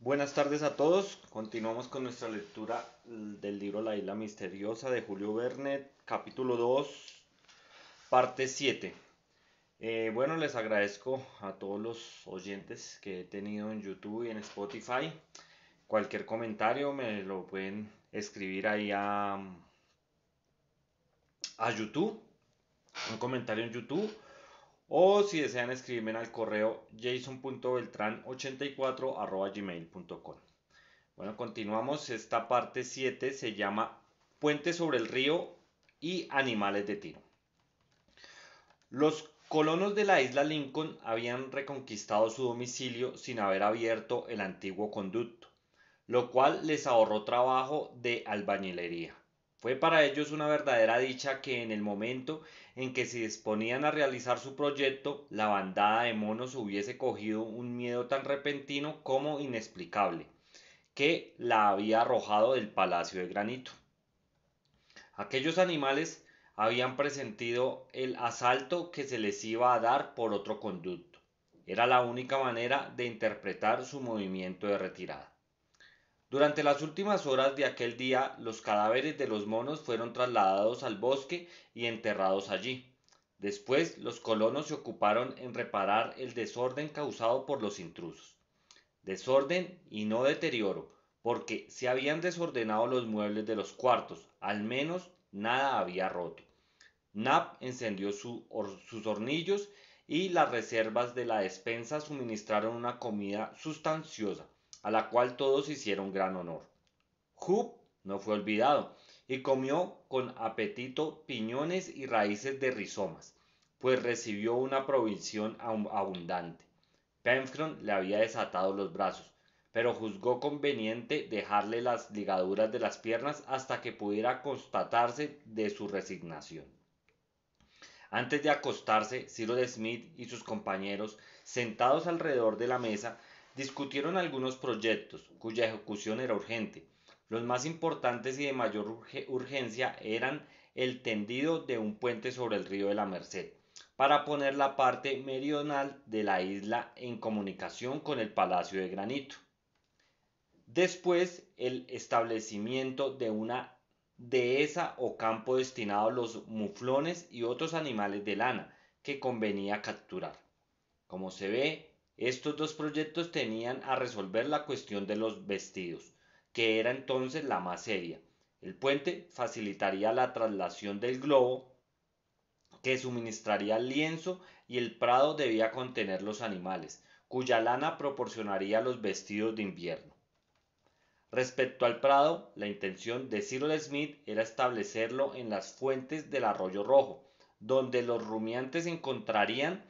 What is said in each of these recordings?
Buenas tardes a todos. Continuamos con nuestra lectura del libro La Isla Misteriosa de Julio Verne, capítulo 2, parte 7. Bueno, les agradezco a todos los oyentes que he tenido en YouTube y en Spotify. Cualquier comentario me lo pueden escribir ahí a YouTube, un comentario en YouTube, o si desean escribirme al correo jason.beltran84@gmail.com. Bueno, continuamos. Esta parte 7 se llama Puente sobre el río y animales de tiro. Los colonos de la isla Lincoln habían reconquistado su domicilio sin haber abierto el antiguo conducto, lo cual les ahorró trabajo de albañilería. Fue para ellos una verdadera dicha que en el momento en que se disponían a realizar su proyecto, la bandada de monos hubiese cogido un miedo tan repentino como inexplicable, que la había arrojado del palacio de granito. Aquellos animales habían presentido el asalto que se les iba a dar por otro conducto. Era la única manera de interpretar su movimiento de retirada. Durante las últimas horas de aquel día, los cadáveres de los monos fueron trasladados al bosque y enterrados allí. Después, los colonos se ocuparon en reparar el desorden causado por los intrusos. Desorden y no deterioro, porque se habían desordenado los muebles de los cuartos, al menos nada había roto. Nab encendió sus hornillos y las reservas de la despensa suministraron una comida sustanciosa, a la cual todos hicieron gran honor. Jup no fue olvidado, y comió con apetito piñones y raíces de rizomas, pues recibió una provisión abundante. Pencroff le había desatado los brazos, pero juzgó conveniente dejarle las ligaduras de las piernas hasta que pudiera constatarse de su resignación. Antes de acostarse, Cyrus Smith y sus compañeros, sentados alrededor de la mesa, discutieron algunos proyectos cuya ejecución era urgente. Los más importantes y de mayor urgencia eran el tendido de un puente sobre el río de la Merced, para poner la parte meridional de la isla en comunicación con el Palacio de Granito. Después, el establecimiento de una dehesa o campo destinado a los muflones y otros animales de lana que convenía capturar. Como se ve, estos dos proyectos tenían a resolver la cuestión de los vestidos, que era entonces la más seria. El puente facilitaría la traslación del globo, que suministraría el lienzo, y el prado debía contener los animales, cuya lana proporcionaría los vestidos de invierno. Respecto al prado, la intención de Cyrus Smith era establecerlo en las fuentes del Arroyo Rojo, donde los rumiantes encontrarían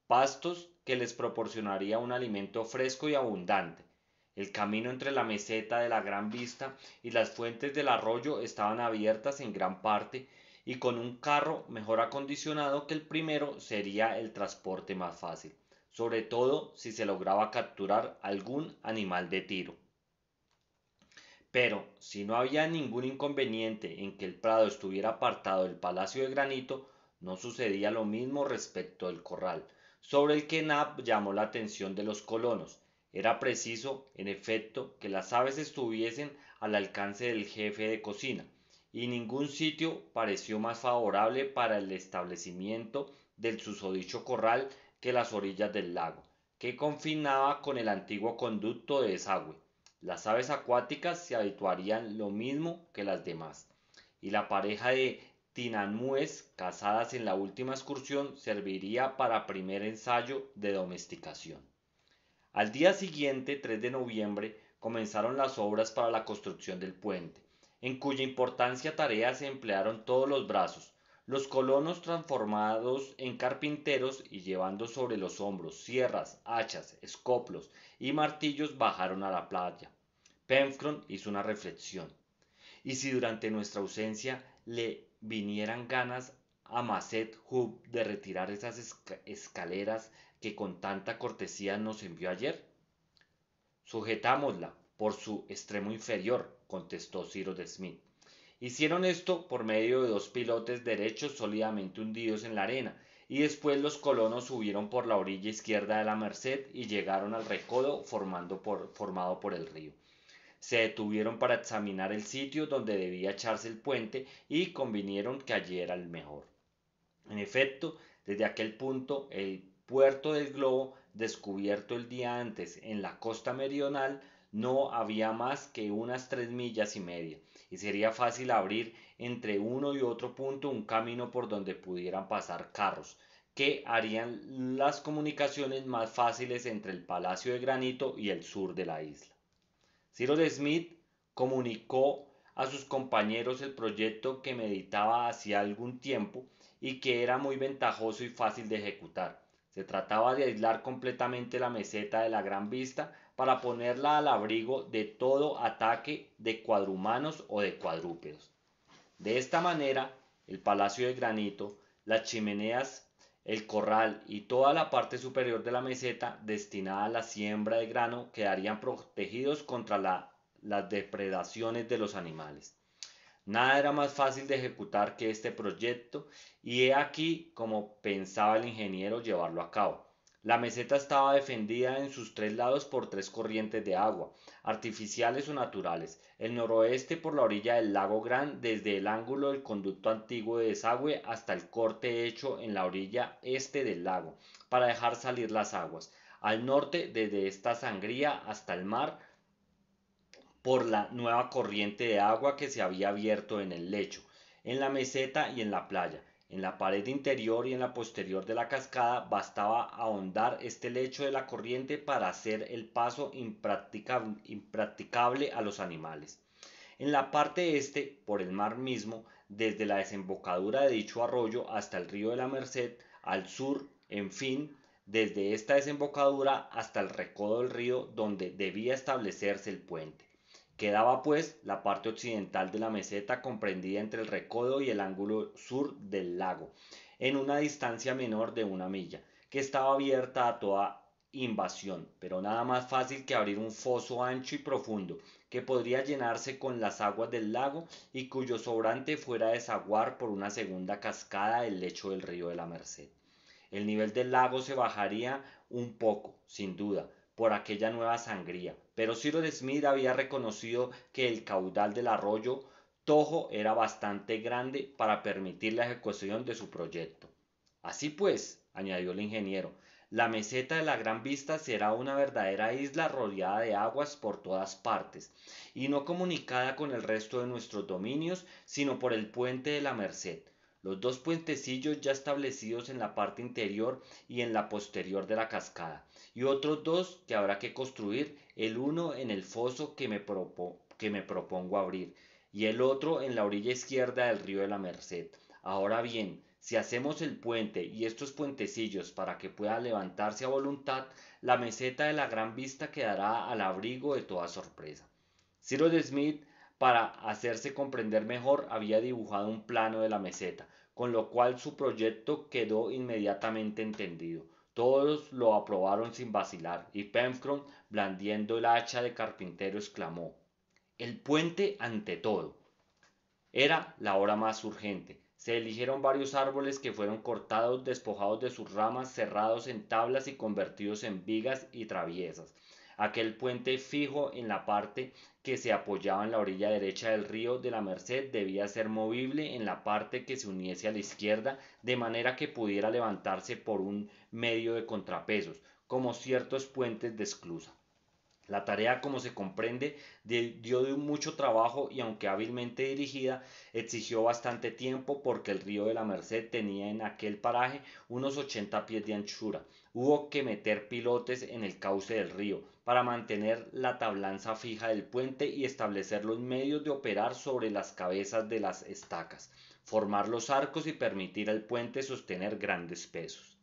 pastos que les proporcionaría un alimento fresco y abundante. El camino entre la meseta de la Gran Vista y las fuentes del arroyo estaban abiertas en gran parte, y con un carro mejor acondicionado que el primero sería el transporte más fácil, sobre todo si se lograba capturar algún animal de tiro. Pero si no había ningún inconveniente en que el prado estuviera apartado del palacio de granito, no sucedía lo mismo respecto del corral, sobre el que Nab llamó la atención de los colonos. Era preciso, en efecto, que las aves estuviesen al alcance del jefe de cocina, y ningún sitio pareció más favorable para el establecimiento del susodicho corral que las orillas del lago, que confinaba con el antiguo conducto de desagüe. Las aves acuáticas se habituarían lo mismo que las demás, y la pareja de tinamúes cazadas en la última excursión serviría para primer ensayo de domesticación. Al día siguiente, 3 de noviembre, comenzaron las obras para la construcción del puente, en cuya importante tarea se emplearon todos los brazos. Los colonos, transformados en carpinteros y llevando sobre los hombros sierras, hachas, escoplos y martillos, bajaron a la playa. Pencroff hizo una reflexión. ¿Y si durante nuestra ausencia le vinieran ganas a Macet Hub de retirar esas escaleras que con tanta cortesía nos envió ayer? Sujetámosla por su extremo inferior, contestó Cyrus Smith. Hicieron esto por medio de dos pilotes derechos sólidamente hundidos en la arena, y después los colonos subieron por la orilla izquierda de la Merced y llegaron al recodo formado por el río. Se detuvieron para examinar el sitio donde debía echarse el puente y convinieron que allí era el mejor. En efecto, desde aquel punto, el puerto del globo, descubierto el día antes en la costa meridional, no había más que unas 3 millas y media, y sería fácil abrir entre uno y otro punto un camino por donde pudieran pasar carros, que harían las comunicaciones más fáciles entre el Palacio de Granito y el sur de la isla. Cyrus Smith comunicó a sus compañeros el proyecto que meditaba hacía algún tiempo y que era muy ventajoso y fácil de ejecutar. Se trataba de aislar completamente la meseta de la Gran Vista para ponerla al abrigo de todo ataque de cuadrumanos o de cuadrúpedos. De esta manera, el Palacio de Granito, las chimeneas, el corral y toda la parte superior de la meseta destinada a la siembra de grano quedarían protegidos contra las depredaciones de los animales. Nada era más fácil de ejecutar que este proyecto, y he aquí cómo pensaba el ingeniero llevarlo a cabo. La meseta estaba defendida en sus 3 lados por 3 corrientes de agua, artificiales o naturales. El noroeste por la orilla del lago Gran, desde el ángulo del conducto antiguo de desagüe hasta el corte hecho en la orilla este del lago, para dejar salir las aguas. Al norte, desde esta sangría hasta el mar, por la nueva corriente de agua que se había abierto en el lecho, en la meseta y en la playa. En la pared interior y en la posterior de la cascada bastaba ahondar este lecho de la corriente para hacer el paso impracticable a los animales. En la parte este, por el mar mismo, desde la desembocadura de dicho arroyo hasta el río de la Merced, al sur, en fin, desde esta desembocadura hasta el recodo del río donde debía establecerse el puente. Quedaba pues la parte occidental de la meseta comprendida entre el recodo y el ángulo sur del lago, en una distancia menor de 1 milla, que estaba abierta a toda invasión, pero nada más fácil que abrir un foso ancho y profundo, que podría llenarse con las aguas del lago y cuyo sobrante fuera a desaguar por una segunda cascada del lecho del río de la Merced. El nivel del lago se bajaría un poco, sin duda, por aquella nueva sangría, pero Cyrus Smith había reconocido que el caudal del arroyo Tojo era bastante grande para permitir la ejecución de su proyecto. Así pues, añadió el ingeniero, la meseta de la Gran Vista será una verdadera isla rodeada de aguas por todas partes, y no comunicada con el resto de nuestros dominios, sino por el puente de la Merced, los 2 puentecillos ya establecidos en la parte interior y en la posterior de la cascada, y otros 2 que habrá que construir, el uno en el foso que me propongo abrir, y el otro en la orilla izquierda del río de la Merced. Ahora bien, si hacemos el puente y estos puentecillos para que pueda levantarse a voluntad, la meseta de la Gran Vista quedará al abrigo de toda sorpresa. Cyrus Smith, para hacerse comprender mejor, había dibujado un plano de la meseta, con lo cual su proyecto quedó inmediatamente entendido. Todos lo aprobaron sin vacilar, y Pencroff, blandiendo el hacha de carpintero, exclamó: "El puente ante todo". Era la hora más urgente. Se eligieron varios árboles que fueron cortados, despojados de sus ramas, cerrados en tablas y convertidos en vigas y traviesas. Aquel puente fijo en la parte que se apoyaba en la orilla derecha del río de la Merced debía ser movible en la parte que se uniese a la izquierda, de manera que pudiera levantarse por un medio de contrapesos, como ciertos puentes de esclusa. La tarea, como se comprende, dio de mucho trabajo y, aunque hábilmente dirigida, exigió bastante tiempo porque el río de la Merced tenía en aquel paraje unos 80 pies de anchura. Hubo que meter pilotes en el cauce del río para mantener la tablanza fija del puente y establecer los medios de operar sobre las cabezas de las estacas, formar los arcos y permitir al puente sostener grandes pesos.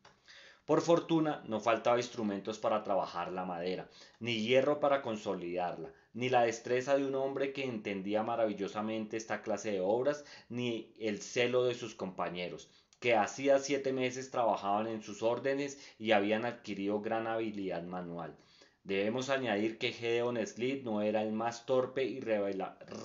Por fortuna, no faltaba instrumentos para trabajar la madera, ni hierro para consolidarla, ni la destreza de un hombre que entendía maravillosamente esta clase de obras, ni el celo de sus compañeros, que hacía 7 meses trabajaban en sus órdenes y habían adquirido gran habilidad manual. Debemos añadir que Gedeon Spilett no era el más torpe y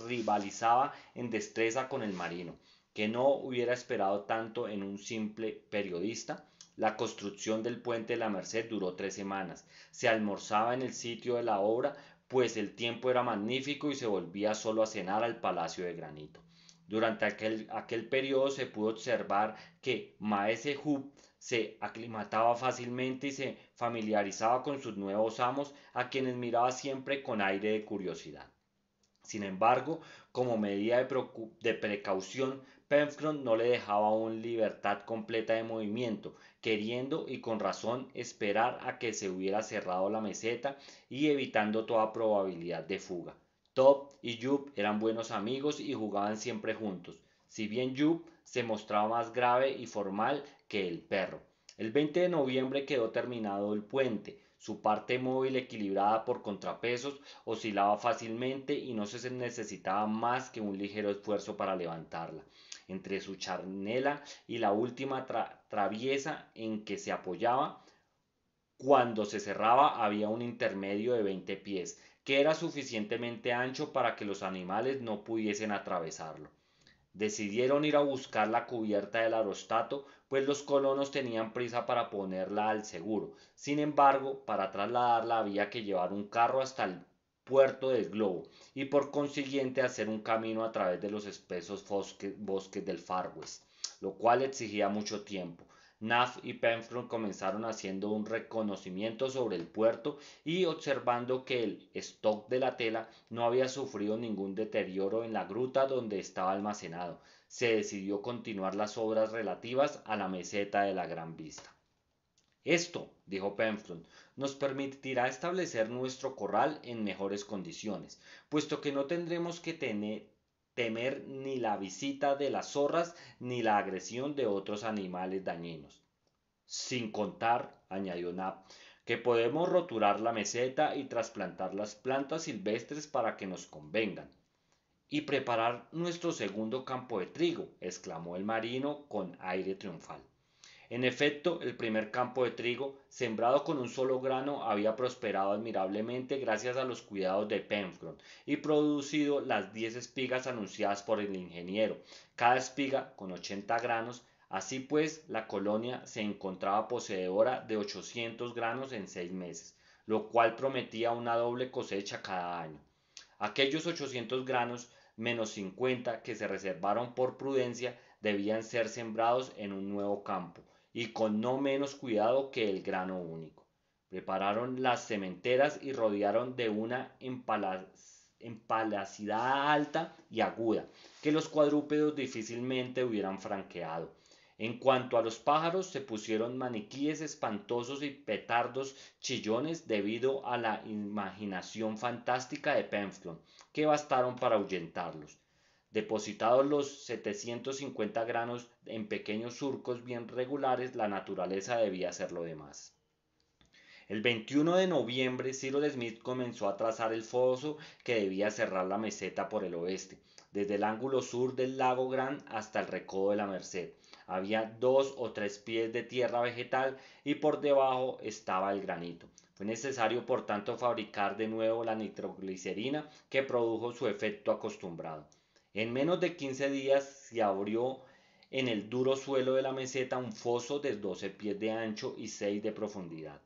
rivalizaba en destreza con el marino, que no hubiera esperado tanto en un simple periodista. La construcción del puente de la Merced duró 3 semanas. Se almorzaba en el sitio de la obra, pues el tiempo era magnífico y se volvía solo a cenar al Palacio de Granito. Durante aquel periodo se pudo observar que Maese Jup se aclimataba fácilmente y se familiarizaba con sus nuevos amos, a quienes miraba siempre con aire de curiosidad. Sin embargo, como medida de precaución, Penfron no le dejaba aún libertad completa de movimiento, queriendo y con razón esperar a que se hubiera cerrado la meseta y evitando toda probabilidad de fuga. Top y Jup eran buenos amigos y jugaban siempre juntos, si bien Jup se mostraba más grave y formal que el perro. El 20 de noviembre quedó terminado el puente. Su parte móvil, equilibrada por contrapesos, oscilaba fácilmente y no se necesitaba más que un ligero esfuerzo para levantarla. Entre su charnela y la última traviesa en que se apoyaba, cuando se cerraba había un intermedio de 20 pies, que era suficientemente ancho para que los animales no pudiesen atravesarlo. Decidieron ir a buscar la cubierta del aerostato, pues los colonos tenían prisa para ponerla al seguro. Sin embargo, para trasladarla había que llevar un carro hasta el puerto del globo y por consiguiente hacer un camino a través de los espesos bosques del Far West, lo cual exigía mucho tiempo. Naft y Penfron comenzaron haciendo un reconocimiento sobre el puerto y observando que el stock de la tela no había sufrido ningún deterioro en la gruta donde estaba almacenado. Se decidió continuar las obras relativas a la meseta de la Gran Vista. Esto, dijo Penfron, nos permitirá establecer nuestro corral en mejores condiciones, puesto que no tendremos que temer ni la visita de las zorras ni la agresión de otros animales dañinos. Sin contar, añadió Nab, que podemos roturar la meseta y trasplantar las plantas silvestres para que nos convengan. Y preparar nuestro segundo campo de trigo, exclamó el marino con aire triunfal. En efecto, el primer campo de trigo, sembrado con un solo grano, había prosperado admirablemente gracias a los cuidados de Penfron y producido las 10 espigas anunciadas por el ingeniero, cada espiga con 80 granos. Así pues, la colonia se encontraba poseedora de 800 granos en 6 meses, lo cual prometía una doble cosecha cada año. Aquellos 800 granos menos 50 que se reservaron por prudencia debían ser sembrados en un nuevo campo y con no menos cuidado que el grano único. Prepararon las sementeras y rodearon de una empalacidad alta y aguda que los cuadrúpedos difícilmente hubieran franqueado. En cuanto a los pájaros, se pusieron maniquíes espantosos y petardos chillones debido a la imaginación fantástica de Penfron, que bastaron para ahuyentarlos. Depositados los 750 granos en pequeños surcos bien regulares, la naturaleza debía hacer lo demás. El 21 de noviembre, Cyrus Smith comenzó a trazar el foso que debía cerrar la meseta por el oeste, desde el ángulo sur del lago Grant hasta el recodo de la Merced. Había 2 o 3 pies de tierra vegetal y por debajo estaba el granito. Fue necesario, por tanto, fabricar de nuevo la nitroglicerina, que produjo su efecto acostumbrado. En menos de 15 días se abrió en el duro suelo de la meseta un foso de 12 pies de ancho y 6 de profundidad.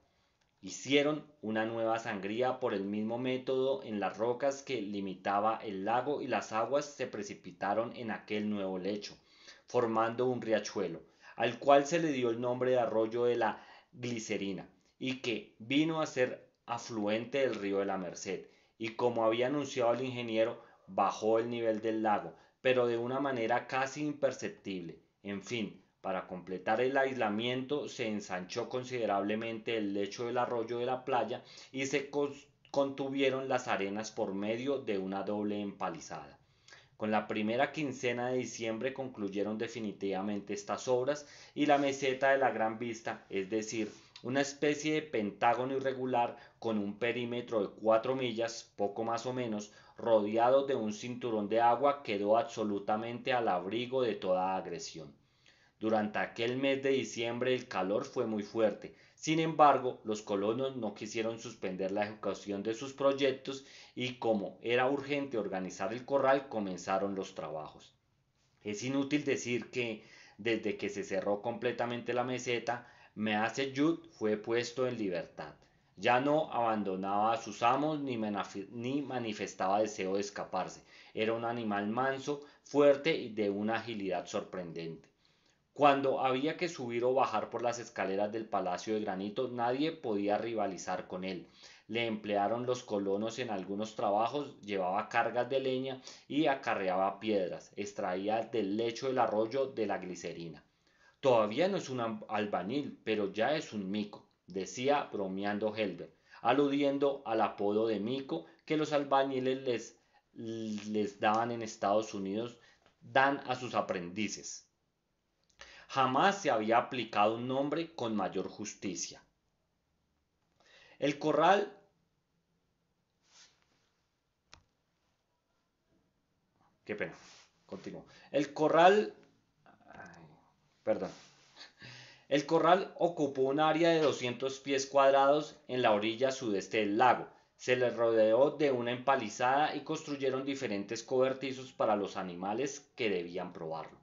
Hicieron una nueva sangría por el mismo método en las rocas que limitaba el lago y las aguas se precipitaron en aquel nuevo lecho, formando un riachuelo, al cual se le dio el nombre de arroyo de la glicerina, y que vino a ser afluente del río de la Merced, y como había anunciado el ingeniero, bajó el nivel del lago, pero de una manera casi imperceptible. En fin, para completar el aislamiento se ensanchó considerablemente el lecho del arroyo de la playa y se contuvieron las arenas por medio de una doble empalizada. Con la primera quincena de diciembre concluyeron definitivamente estas obras y la meseta de la Gran Vista, es decir, una especie de pentágono irregular con un perímetro de 4 millas, poco más o menos, rodeado de un cinturón de agua, quedó absolutamente al abrigo de toda agresión. Durante aquel mes de diciembre el calor fue muy fuerte. Sin embargo, los colonos no quisieron suspender la ejecución de sus proyectos y como era urgente organizar el corral, comenzaron los trabajos. Es inútil decir que desde que se cerró completamente la meseta, Meace Yud fue puesto en libertad. Ya no abandonaba a sus amos ni manifestaba deseo de escaparse. Era un animal manso, fuerte y de una agilidad sorprendente. Cuando había que subir o bajar por las escaleras del Palacio de Granito, nadie podía rivalizar con él. Le emplearon los colonos en algunos trabajos, llevaba cargas de leña y acarreaba piedras, extraía del lecho del arroyo de la glicerina. Todavía no es un albañil, pero ya es un mico, decía bromeando Helber, aludiendo al apodo de mico que los albañiles les daban en Estados Unidos, dan a sus aprendices. Jamás se había aplicado un nombre con mayor justicia. El corral, qué pena, continúo. Perdón. El corral ocupó un área de 200 pies cuadrados en la orilla sudeste del lago. Se le rodeó de una empalizada y construyeron diferentes cobertizos para los animales que debían probarlo,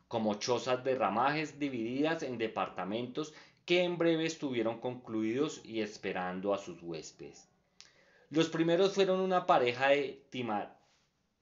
como chozas de ramajes divididas en departamentos que en breve estuvieron concluidos y esperando a sus huéspedes. Los primeros fueron una pareja de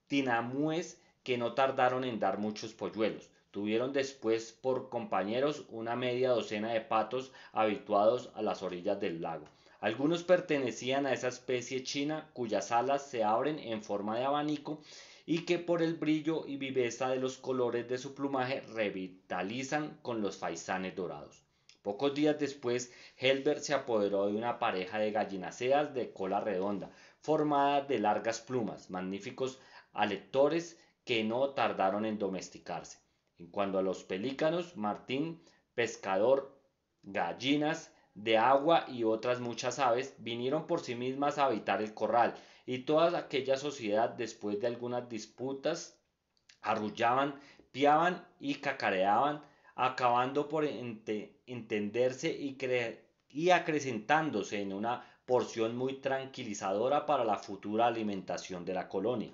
tinamúes que no tardaron en dar muchos polluelos. Tuvieron después por compañeros una media docena de patos habituados a las orillas del lago. Algunos pertenecían a esa especie china cuyas alas se abren en forma de abanico y que por el brillo y viveza de los colores de su plumaje revitalizan con los faisanes dorados. Pocos días después, Helbert se apoderó de una pareja de gallinaceas de cola redonda, formada de largas plumas, magníficos alectores que no tardaron en domesticarse. En cuanto a los pelícanos, Martín, pescador, gallinas de agua y otras muchas aves vinieron por sí mismas a habitar el corral, y toda aquella sociedad, después de algunas disputas, arrullaban, piaban y cacareaban, acabando por entenderse y acrecentándose en una porción muy tranquilizadora para la futura alimentación de la colonia.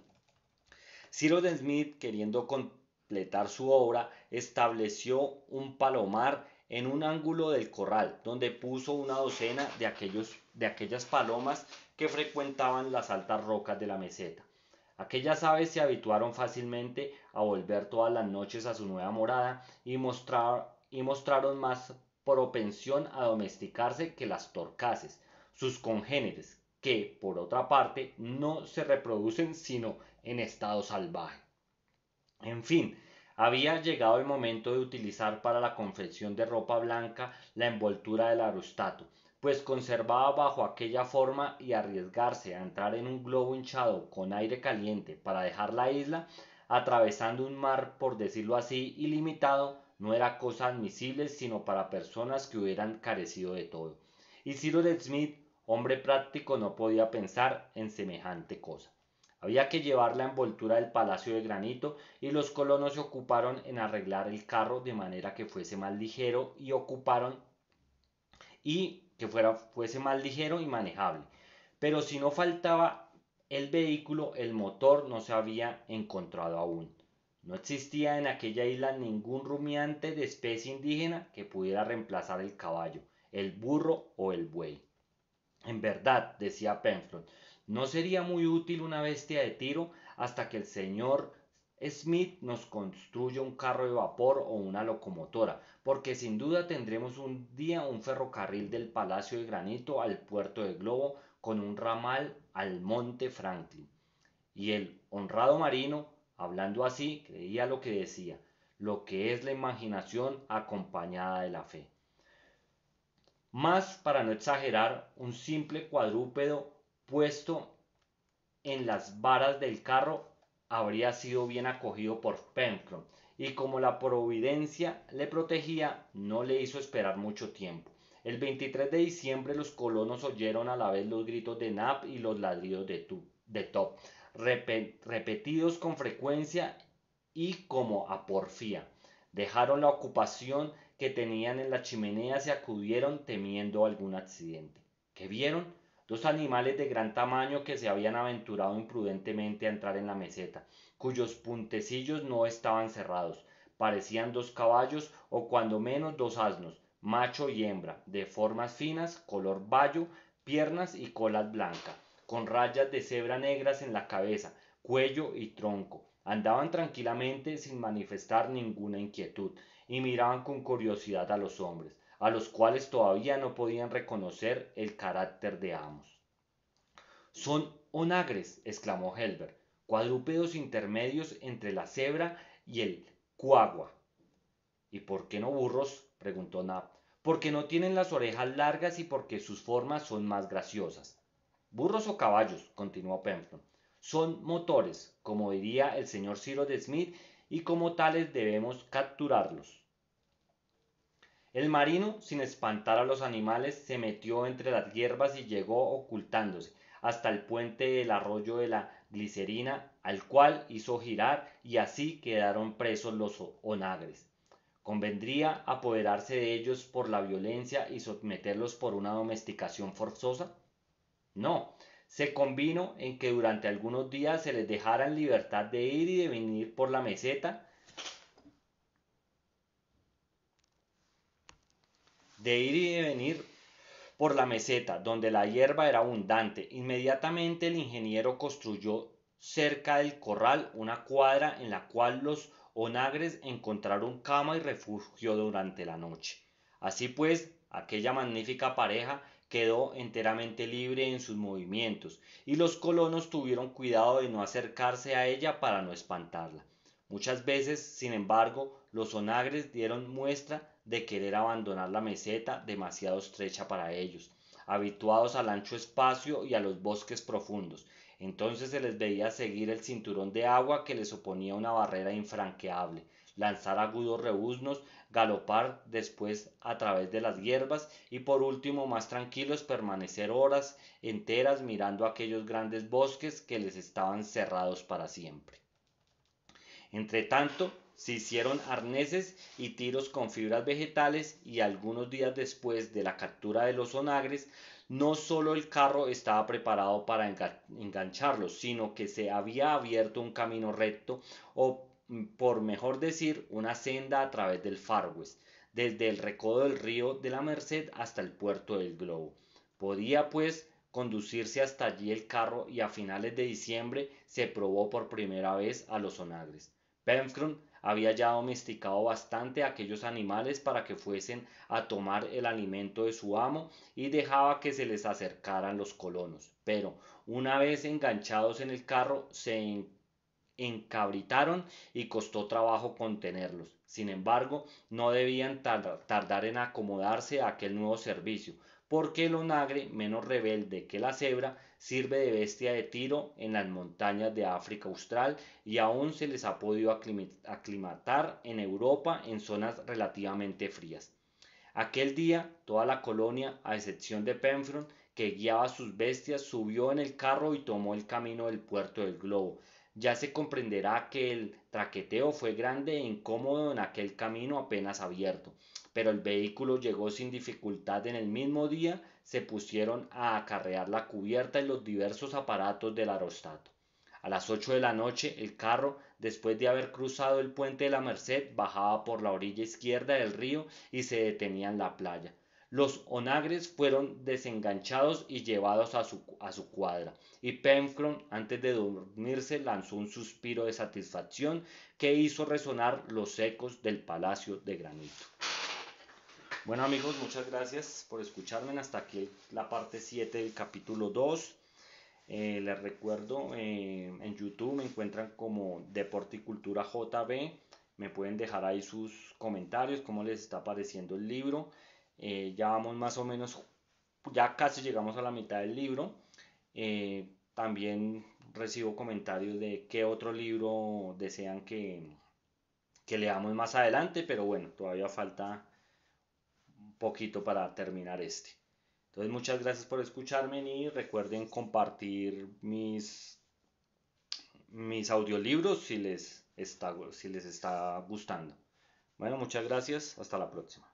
Cyrus Smith, queriendo completar su obra, estableció un palomar en un ángulo del corral, donde puso una docena de aquellas palomas que frecuentaban las altas rocas de la meseta. Aquellas aves se habituaron fácilmente a volver todas las noches a su nueva morada y mostraron más propensión a domesticarse que las torcaces, sus congéneres, que, por otra parte, no se reproducen sino en estado salvaje. En fin, había llegado el momento de utilizar para la confección de ropa blanca la envoltura del aerostato, pues conservaba bajo aquella forma, y arriesgarse a entrar en un globo hinchado con aire caliente para dejar la isla, atravesando un mar, por decirlo así, ilimitado, no era cosa admisible sino para personas que hubieran carecido de todo. Y Cyrus Smith, hombre práctico, no podía pensar en semejante cosa. Había que llevar la envoltura del palacio de granito, y los colonos se ocuparon en arreglar el carro de manera que fuese más ligero fuese más ligero y manejable. Pero si no faltaba el vehículo, el motor no se había encontrado aún. No existía en aquella isla ningún rumiante de especie indígena que pudiera reemplazar el caballo, el burro o el buey. En verdad, decía Penflot, no sería muy útil una bestia de tiro hasta que el señor Smith nos construya un carro de vapor o una locomotora, porque sin duda tendremos un día un ferrocarril del Palacio de Granito al puerto de Globo, con un ramal al Monte Franklin. Y el honrado marino, hablando así, creía lo que decía, lo que es la imaginación acompañada de la fe. Más, para no exagerar, un simple cuadrúpedo puesto en las varas del carro habría sido bien acogido por Pencroff, y como la providencia le protegía, no le hizo esperar mucho tiempo. El 23 de diciembre los colonos oyeron a la vez los gritos de Nab y los ladridos de Top, repetidos con frecuencia y como a porfía. Dejaron la ocupación que tenían en la chimenea y acudieron temiendo algún accidente. ¿Qué vieron? dos animales de gran tamaño que se habían aventurado imprudentemente a entrar en la meseta, cuyos puntecillos no estaban cerrados. Parecían dos caballos o cuando menos dos asnos, macho y hembra, de formas finas, color bayo, piernas y colas blancas, con rayas de cebra negras en la cabeza, cuello y tronco. Andaban tranquilamente sin manifestar ninguna inquietud y miraban con curiosidad a los hombres, a los cuales todavía no podían reconocer el carácter de amos. Son onagres, exclamó Helber, cuadrúpedos intermedios entre la cebra y el cuagua. ¿Y por qué no burros?, preguntó Nab. Porque no tienen las orejas largas y porque sus formas son más graciosas. Burros o caballos, continuó Penfron, son motores, como diría el señor Cyrus Smith, y como tales debemos capturarlos. El marino, sin espantar a los animales, se metió entre las hierbas y llegó ocultándose hasta el puente del arroyo de la Glicerina, al cual hizo girar, y así quedaron presos los onagres. ¿Convendría apoderarse de ellos por la violencia y someterlos por una domesticación forzosa? No, se convino en que durante algunos días se les dejara en libertad de ir y de venir por la meseta, donde la hierba era abundante. Inmediatamente el ingeniero construyó cerca del corral una cuadra en la cual los onagres encontraron cama y refugio durante la noche. Así pues, aquella magnífica pareja quedó enteramente libre en sus movimientos, y los colonos tuvieron cuidado de no acercarse a ella para no espantarla. Muchas veces, sin embargo, los onagres dieron muestra de querer abandonar la meseta demasiado estrecha para ellos, habituados al ancho espacio y a los bosques profundos. Entonces se les veía seguir el cinturón de agua que les oponía una barrera infranqueable, lanzar agudos rebuznos, galopar después a través de las hierbas y por último, más tranquilos, permanecer horas enteras mirando aquellos grandes bosques que les estaban cerrados para siempre. Entretanto, se hicieron arneses y tiros con fibras vegetales y algunos días después de la captura de los onagres, no solo el carro estaba preparado para engancharlos, sino que se había abierto un camino recto o, por mejor decir, una senda a través del Far West, desde el recodo del río de la Merced hasta el puerto del Globo. Podía, pues, conducirse hasta allí el carro y a finales de diciembre se probó por primera vez a los onagres. Penfron había ya domesticado bastante a aquellos animales para que fuesen a tomar el alimento de su amo y dejaba que se les acercaran los colonos, pero una vez enganchados en el carro se encabritaron y costó trabajo contenerlos. Sin embargo, no debían tardar en acomodarse a aquel nuevo servicio, porque el onagre, menos rebelde que la cebra, sirve de bestia de tiro en las montañas de África Austral y aún se les ha podido aclimatar en Europa en zonas relativamente frías. Aquel día toda la colonia, a excepción de Penfron, que guiaba sus bestias, subió en el carro y tomó el camino del puerto del Globo. Ya se comprenderá que el traqueteo fue grande e incómodo en aquel camino apenas abierto, pero el vehículo llegó sin dificultad en el mismo día. Se pusieron a acarrear la cubierta y los diversos aparatos del aerostato. A las 8 de la noche el carro, después de haber cruzado el puente de la Merced, bajaba por la orilla izquierda del río y se detenía en la playa. Los onagres fueron desenganchados y llevados a su cuadra, y Penfron, antes de dormirse, lanzó un suspiro de satisfacción que hizo resonar los ecos del palacio de granito. Bueno amigos, muchas gracias por escucharme. Hasta aquí la parte 7 del capítulo 2. Les recuerdo, en YouTube me encuentran como Deporte y Cultura JB. Me pueden dejar ahí sus comentarios, cómo les está pareciendo el libro. Ya vamos más o menos, ya casi llegamos a la mitad del libro. También recibo comentarios de qué otro libro desean que leamos más adelante, pero bueno, todavía falta un poquito para terminar este. Entonces muchas gracias por escucharme y recuerden compartir mis audiolibros si les está gustando. Bueno, muchas gracias, hasta la próxima.